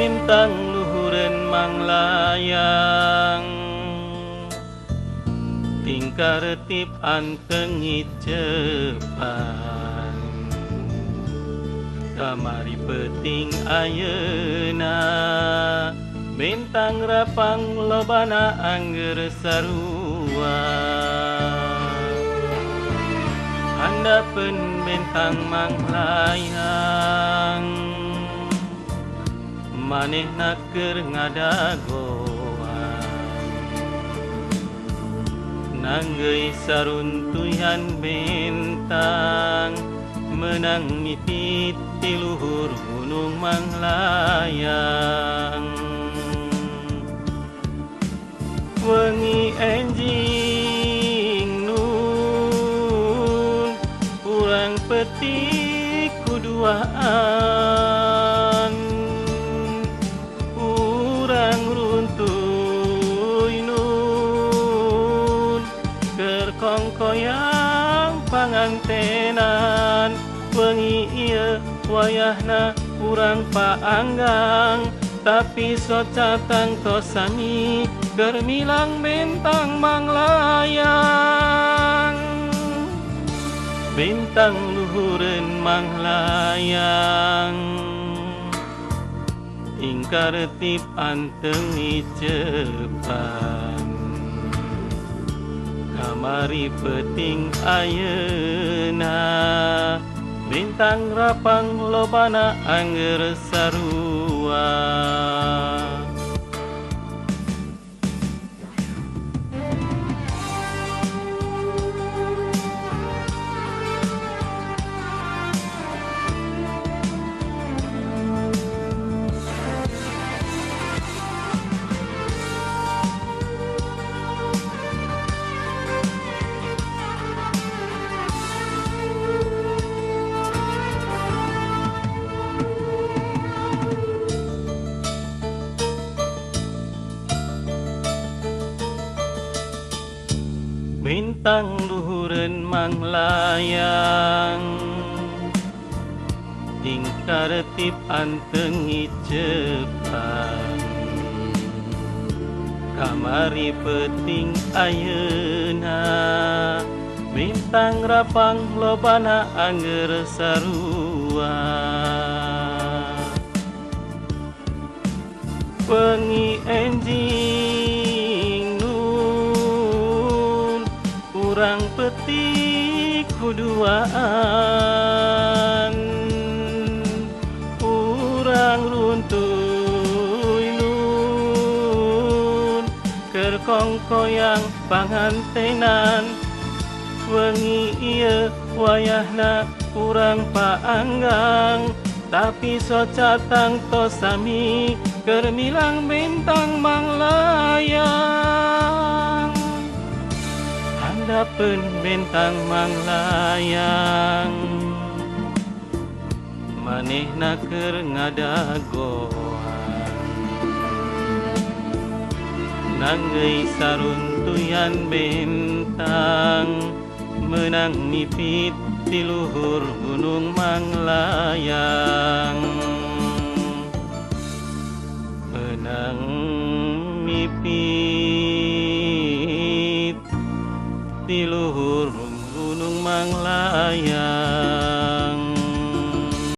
bintang luhureun manglayang tingkar tip anteng icepan kamari peting ayeuna bintang rapang lobana angger sarua handapeun bintang manglayang manehna keur ngadagoan nanggeui saruntuyan bintang menang mipit di luhur gunung manglayang wengi enjing nun urang petik kuduaan urang runtuy nun keur kongkoyang pangantenan wengi ieu wayahna urang paanggang tapi socatang tosami germilang bintang manglayang bintang luhureun manglayang ingkar tip anteng icepan kamari peting ayeuna bintang rapang lobana angger sarua bintang luhureun manglayang tingkar tip anteng icepan kamari peting ayeuna bintang rapang lobana angger sarua wengi enjing urang petik kuduaan urang runtuy nun keur kongkoyang pangantenan wengi ieu wayahna urang paanggang tapi socatang tosami keur milang bintang manglayang handapeun bintang manglayang manehna keur ngadagoan nanggeui saruntuyan bintang menang mipit di luhur gunung manglayang menang mipit di luhur gunung manglayang